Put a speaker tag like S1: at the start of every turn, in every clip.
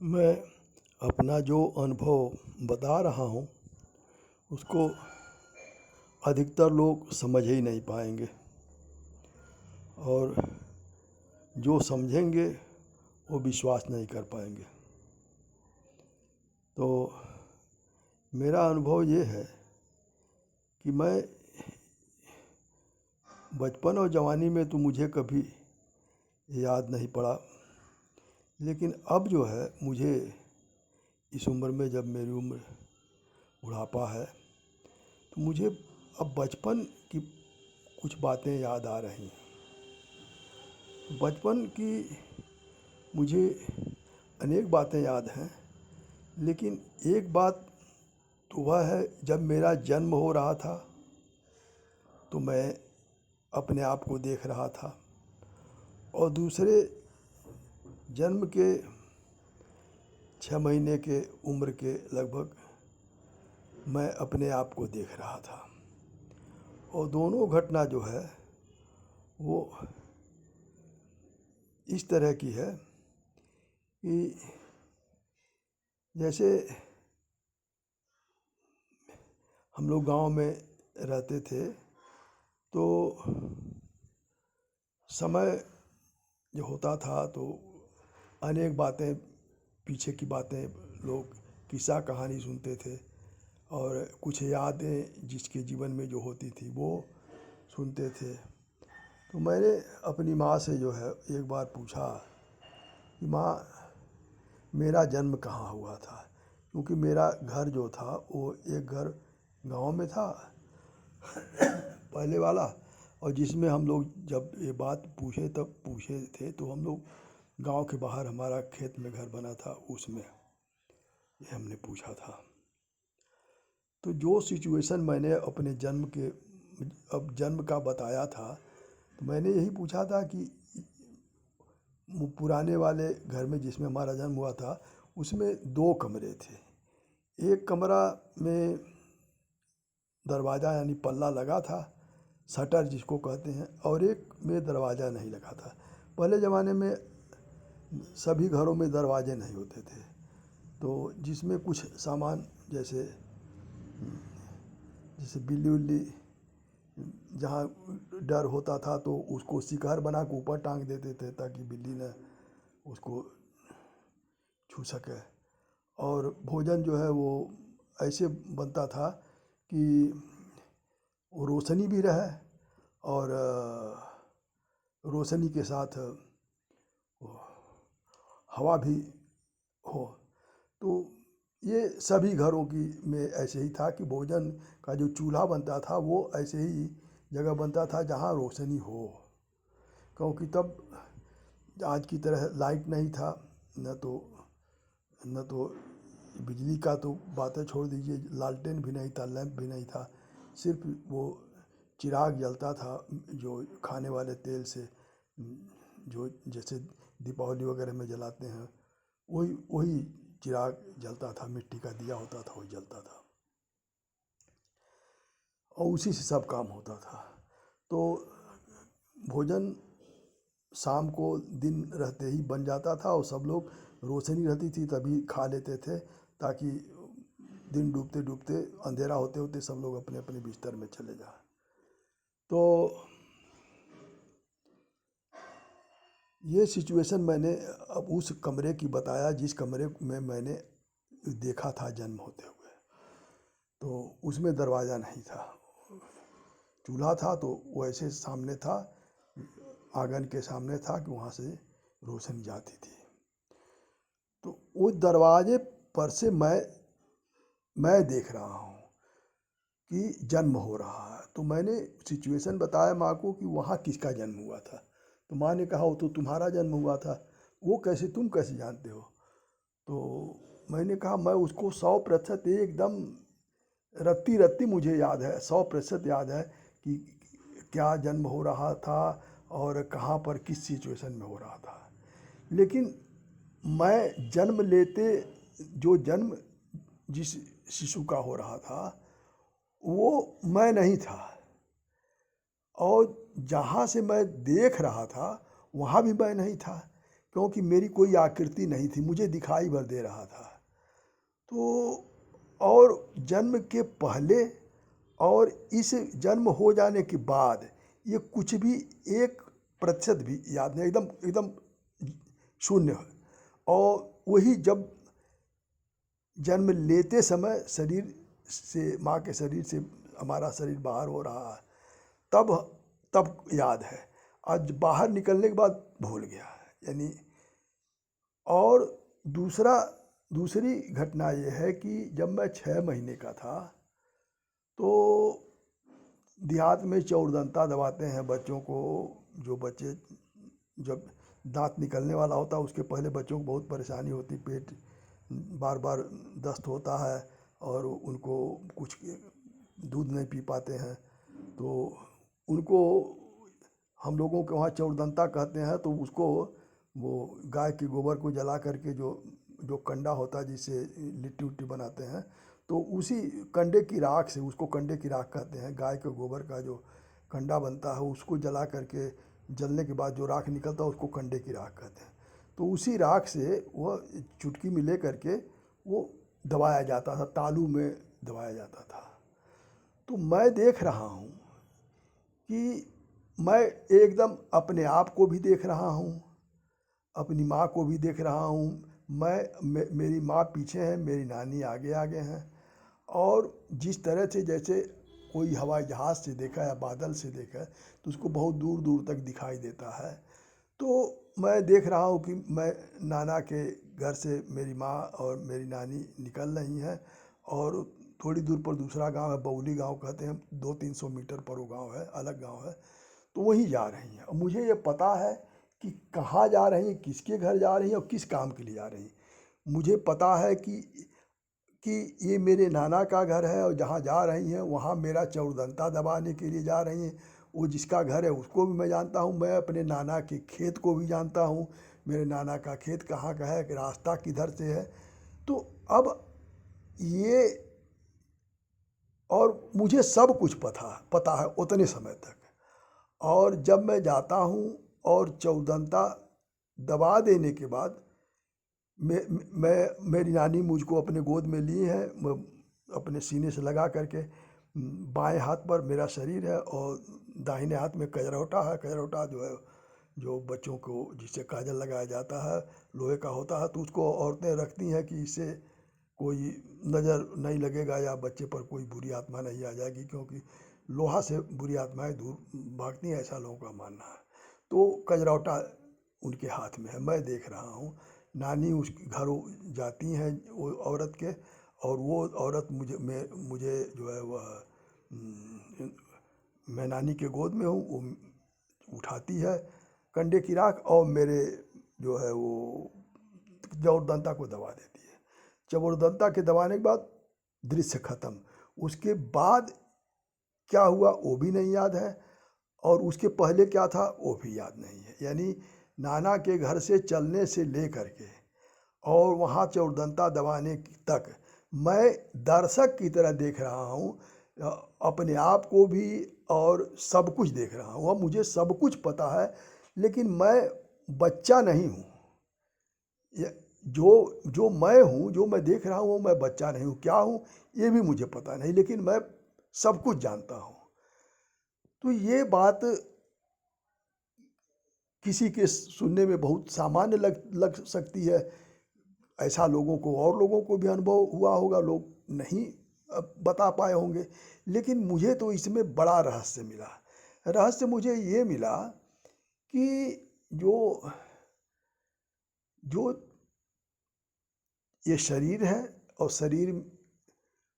S1: मैं अपना जो अनुभव बता रहा हूँ उसको अधिकतर लोग समझ ही नहीं पाएंगे और जो समझेंगे वो विश्वास नहीं कर पाएंगे। तो मेरा अनुभव ये है कि मैं बचपन और जवानी में तो मुझे कभी याद नहीं पड़ा, लेकिन अब जो है मुझे इस उम्र में, जब मेरी उम्र बुढ़ापा है, तो मुझे अब बचपन की कुछ बातें याद आ रही हैं। बचपन की मुझे अनेक बातें याद हैं, लेकिन एक बात तो वह है, जब मेरा जन्म हो रहा था तो मैं अपने आप को देख रहा था, और दूसरे जन्म के 6 महीने के उम्र के लगभग मैं अपने आप को देख रहा था। और दोनों घटना जो है वो इस तरह की है कि जैसे हम लोग गांव में रहते थे, तो समय जो होता था तो अनेक बातें, पीछे की बातें, लोग किस्सा कहानी सुनते थे और कुछ यादें जिसके जीवन में जो होती थी वो सुनते थे। तो मैंने अपनी माँ से जो है एक बार पूछा कि माँ, मेरा जन्म कहाँ हुआ था, क्योंकि मेरा घर जो था वो एक घर गांव में था पहले वाला, और जिसमें हम लोग जब ये बात पूछे तब पूछे थे तो हम लोग गांव के बाहर हमारा खेत में घर बना था, उसमें ये हमने पूछा था। तो जो सिचुएशन मैंने अपने जन्म के, अब जन्म का बताया था, तो मैंने यही पूछा था कि पुराने वाले घर में जिसमें हमारा जन्म हुआ था उसमें 2 कमरे थे। एक कमरा में दरवाज़ा यानी पल्ला लगा था, शटर जिसको कहते हैं, और एक में दरवाज़ा नहीं लगा था। पहले ज़माने में सभी घरों में दरवाजे नहीं होते थे, तो जिसमें कुछ सामान जैसे जैसे बिल्ली उल्ली, जहाँ डर होता था तो उसको शिकार बना के ऊपर टांग देते थे ताकि बिल्ली न उसको छू सके। और भोजन जो है वो ऐसे बनता था कि वो रोशनी भी रहे और रोशनी के साथ हवा भी हो। तो ये सभी घरों की में ऐसे ही था कि भोजन का जो चूल्हा बनता था वो ऐसे ही जगह बनता था जहाँ रोशनी हो, क्योंकि तब आज की तरह लाइट नहीं था, न तो बिजली का तो बातें छोड़ दीजिए, लालटेन भी नहीं था, लैंप भी नहीं था, सिर्फ वो चिराग जलता था जो खाने वाले तेल से, जो जैसे दीपावली वगैरह में जलाते हैं, वही वही चिराग जलता था, मिट्टी का दिया होता था, वही जलता था और उसी से सब काम होता था। तो भोजन शाम को दिन रहते ही बन जाता था और सब लोग, रोशनी रहती थी तभी खा लेते थे, ताकि दिन डूबते डूबते, अंधेरा होते होते सब लोग अपने अपने बिस्तर में चले जाएं। तो ये सिचुएशन मैंने अब उस कमरे की बताया जिस कमरे में मैंने देखा था जन्म होते हुए। तो उसमें दरवाज़ा नहीं था, चूल्हा था तो वैसे सामने था, आंगन के सामने था कि वहाँ से रोशनी जाती थी। तो उस दरवाजे पर से मैं देख रहा हूँ कि जन्म हो रहा है। तो मैंने सिचुएशन बताया माँ को कि वहाँ किसका जन्म हुआ था। तो माँ ने कहा वो तो तुम्हारा जन्म हुआ था, वो कैसे, तुम कैसे जानते हो? तो मैंने कहा मैं उसको 100% एकदम रत्ती रत्ती मुझे याद है, 100% याद है कि क्या जन्म हो रहा था और कहाँ पर किस सिचुएशन में हो रहा था। लेकिन मैं जन्म लेते, जो जन्म जिस शिशु का हो रहा था वो मैं नहीं था, और जहाँ से मैं देख रहा था वहाँ भी मैं नहीं था, क्योंकि मेरी कोई आकृति नहीं थी, मुझे दिखाई भर दे रहा था। तो और जन्म के पहले और इस जन्म हो जाने के बाद ये कुछ भी 1% भी याद नहीं, एकदम एकदम शून्य है। और वही जब जन्म लेते समय शरीर से, माँ के शरीर से हमारा शरीर बाहर हो रहा है, तब तब याद है। आज बाहर निकलने के बाद भूल गया। यानी और दूसरी घटना ये है कि जब मैं 6 महीने का था तो देहात में चौरदंता दबाते हैं बच्चों को। जो बच्चे जब दांत निकलने वाला होता है उसके पहले बच्चों को बहुत परेशानी होती, पेट बार बार दस्त होता है और उनको कुछ दूध नहीं पी पाते हैं, तो उनको हम लोगों के वहाँ चौरदंता कहते हैं। तो उसको वो गाय के गोबर को जला करके जो कंडा होता है जिससे लिट्टी उट्टी बनाते हैं, तो उसी कंडे की राख से, उसको कंडे की राख कहते हैं, गाय के गोबर का जो कंडा बनता है उसको जला करके जलने के बाद जो राख निकलता है उसको कंडे की राख कहते हैं। तो उसी राख से वह चुटकी में ले करके वो दबाया जाता था, तालू में दबाया जाता था। तो मैं देख रहा हूँ कि मैं एकदम अपने आप को भी देख रहा हूँ, अपनी माँ को भी देख रहा हूँ। मेरी माँ पीछे है, मेरी नानी आगे आगे हैं। और जिस तरह से जैसे कोई हवाई जहाज़ से देखा या बादल से देखा है तो उसको बहुत दूर दूर तक दिखाई देता है। तो मैं देख रहा हूँ कि मैं नाना के घर से मेरी माँ और मेरी नानी निकल रही हैं और थोड़ी दूर पर दूसरा गांव है, बौली गांव कहते हैं, 200-300 मीटर पर वो गांव है, अलग गांव है। तो वहीं जा रही हैं और मुझे ये पता है कि कहाँ जा रही हैं, किसके घर जा रही हैं और किस काम के लिए जा रही हैं। मुझे पता है कि ये मेरे नाना का घर है और जहाँ जा रही हैं वहाँ मेरा चौरदंता दबाने के लिए जा रही हैं। वो जिसका घर है उसको भी मैं जानता हूँ, मैं अपने नाना के खेत को भी जानता हूँ, मेरे नाना का खेत कहाँ का है, रास्ता किधर से है। तो अब ये, और मुझे सब कुछ पता है उतने समय तक। और जब मैं जाता हूँ और चौरदंता दबा देने के बाद मेरी नानी मुझको अपने गोद में ली है, अपने सीने से लगा करके। बाएं हाथ पर मेरा शरीर है और दाहिने हाथ में कजरौटा है। कजरौटा जो है, जो बच्चों को जिससे काजल लगाया जाता है, लोहे का होता है। तो उसको औरतें रखती हैं कि इससे कोई नज़र नहीं लगेगा या बच्चे पर कोई बुरी आत्मा नहीं आ जाएगी, क्योंकि लोहा से बुरी आत्माएं दूर भागती हैं, ऐसा लोगों का मानना है। तो कजरौटा उनके हाथ में है, मैं देख रहा हूँ। नानी उस घरों जाती हैं वो औरत के, और वो औरत मुझे जो है वह मैं नानी के गोद में हूँ, वो उठाती है कंडे की राख और मेरे जो है वो चौरदंता को दबा देती है। चौरदंता के दबाने के बाद दृश्य खत्म। उसके बाद क्या हुआ वो भी नहीं याद है, और उसके पहले क्या था वो भी याद नहीं है। यानी नाना के घर से चलने से लेकर के और वहाँ चौरदंता दबाने तक मैं दर्शक की तरह देख रहा हूँ, अपने आप को भी और सब कुछ देख रहा हूँ। अब मुझे सब कुछ पता है, लेकिन मैं बच्चा नहीं हूँ। जो मैं हूँ, जो मैं देख रहा हूँ, वो मैं बच्चा नहीं हूँ। क्या हूँ ये भी मुझे पता नहीं, लेकिन मैं सब कुछ जानता हूँ। तो ये बात किसी के सुनने में बहुत सामान्य लग सकती है। ऐसा लोगों को भी अनुभव हुआ होगा, लोग नहीं बता पाए होंगे। लेकिन मुझे तो इसमें बड़ा रहस्य मिला। रहस्य मुझे ये मिला कि जो ये शरीर है और शरीर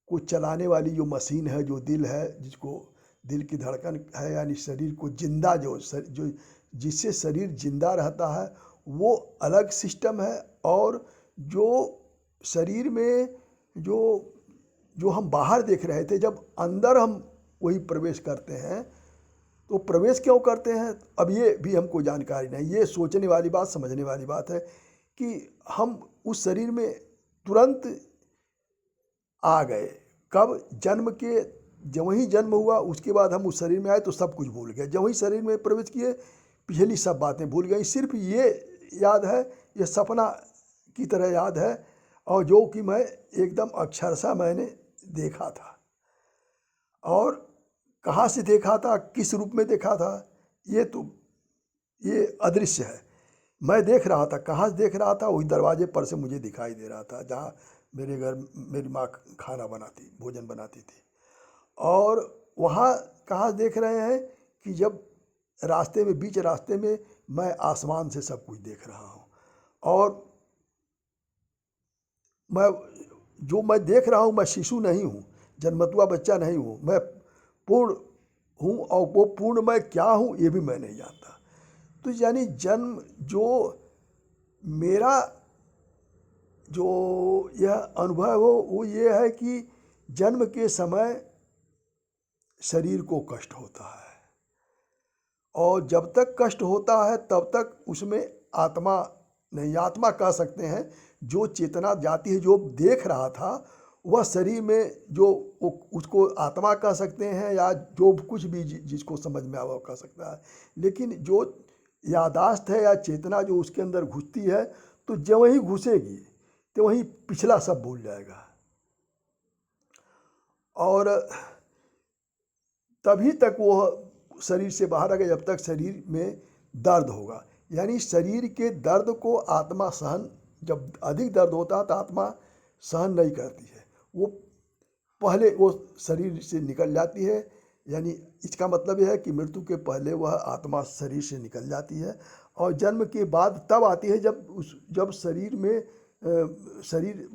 S1: को चलाने वाली जो मशीन है, जो दिल है, जिसको दिल की धड़कन है, यानी शरीर को जिंदा जो जिससे शरीर जिंदा रहता है, वो अलग सिस्टम है। और जो शरीर में जो हम बाहर देख रहे थे, जब अंदर हम वही प्रवेश करते हैं, तो प्रवेश क्यों करते हैं अब ये भी हमको जानकारी नहीं। ये सोचने वाली बात, समझने वाली बात है कि हम उस शरीर में तुरंत आ गए। कब? जन्म के, जब वही जन्म हुआ उसके बाद हम उस शरीर में आए तो सब कुछ भूल गए। जब वही शरीर में प्रवेश किए पिछली सब बातें भूल गई। सिर्फ ये याद है, ये सपना की तरह याद है, और जो कि मैं एकदम अक्षरशः मैंने देखा था। और कहाँ से देखा था, किस रूप में देखा था, ये अदृश्य है। मैं देख रहा था, कहाँ से देख रहा था, वही दरवाजे पर से मुझे दिखाई दे रहा था जहाँ मेरे घर मेरी माँ खाना बनाती, भोजन बनाती थी। और वहाँ कहाँ देख रहे हैं कि जब रास्ते में, बीच रास्ते में मैं आसमान से सब कुछ देख रहा हूँ, और मैं देख रहा हूँ, मैं शिशु नहीं हूँ, जन्मतुआ बच्चा नहीं हूँ, मैं पूर्ण हूँ, और वो पूर्ण मैं क्या हूँ ये भी मैं नहीं जानता। तो यानी जन्म जो मेरा जो यह अनुभव हो वो ये है कि जन्म के समय शरीर को कष्ट होता है, और जब तक कष्ट होता है तब तक उसमें आत्मा नहीं, आत्मा कह सकते हैं, जो चेतना जाती है, जो देख रहा था वह शरीर में जो उसको आत्मा कह सकते हैं, या जो कुछ भी जिसको समझ में आवा कह सकता है। लेकिन जो यादाश्त है या चेतना जो उसके अंदर घुसती है, तो जब वही घुसेगी तो वही पिछला सब भूल जाएगा, और तभी तक वो शरीर से बाहर आएगा जब तक शरीर में दर्द होगा। यानी शरीर के दर्द को आत्मा सहन, जब अधिक दर्द होता है तो आत्मा सहन नहीं करती है, वो पहले वो शरीर से निकल जाती है। यानी इसका मतलब यह है कि मृत्यु के पहले वह आत्मा शरीर से निकल जाती है, और जन्म के बाद तब आती है जब शरीर में शरीर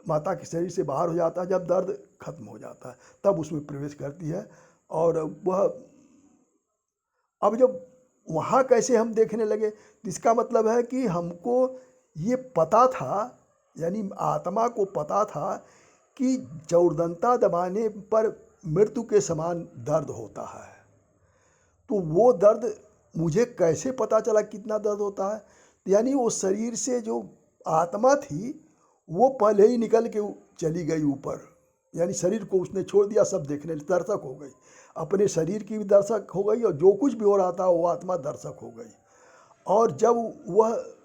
S1: माता के शरीर से बाहर हो जाता है, जब दर्द खत्म हो जाता है तब उसमें प्रवेश करती है। और वह अब जब वहाँ कैसे हम देखने लगे, तो इसका मतलब है कि हमको ये पता था, यानी आत्मा को पता था कि चौरदंता दबाने पर मृत्यु के समान दर्द होता है। तो वो दर्द मुझे कैसे पता चला कितना दर्द होता है, यानी वो शरीर से जो आत्मा थी वो पहले ही निकल के चली गई ऊपर, यानी शरीर को उसने छोड़ दिया, सब देखने दर्शक हो गई, अपने शरीर की भी दर्शक हो गई, और जो कुछ भी हो रहा था वो आत्मा दर्शक हो गई। और जब वह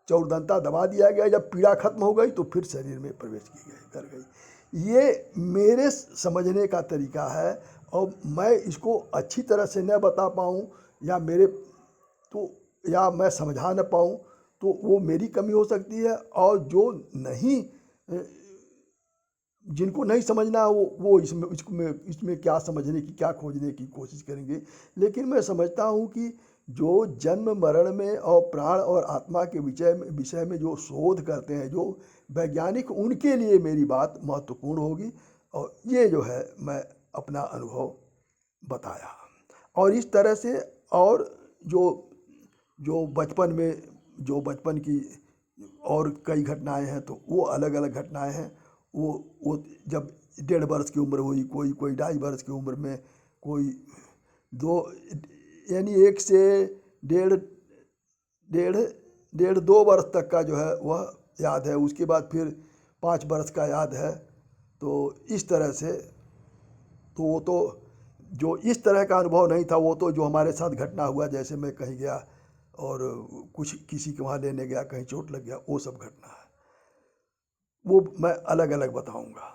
S1: चौरदंता दबा दिया गया, जब पीड़ा खत्म हो गई, तो फिर शरीर में प्रवेश की गई कर गई। ये मेरे समझने का तरीका है, और मैं इसको अच्छी तरह से न बता पाऊँ या या मैं समझा न पाऊँ, तो वो मेरी कमी हो सकती है। और जो नहीं, जिनको नहीं समझना वो इसमें क्या समझने की, क्या खोजने की कोशिश करेंगे। लेकिन मैं समझता हूँ कि जो जन्म मरण में और प्राण और आत्मा के विषय में जो शोध करते हैं, जो वैज्ञानिक, उनके लिए मेरी बात महत्वपूर्ण होगी। और ये जो है मैं अपना अनुभव बताया, और इस तरह से, और जो बचपन की और कई घटनाएं हैं, तो वो अलग अलग घटनाएं हैं। वो जब 1.5 वर्ष की उम्र हुई, कोई 2.5 वर्ष की उम्र में, कोई 2, यानी 1 से 1.5 2 वर्ष तक का जो है वह याद है। उसके बाद फिर 5 वर्ष का याद है। तो इस तरह से, तो वो तो जो इस तरह का अनुभव नहीं था, वो तो जो हमारे साथ घटना हुआ, जैसे मैं कहीं गया और कुछ किसी के वहाँ लेने गया, कहीं चोट लग गया, वो सब घटना है, वो मैं अलग अलग बताऊंगा।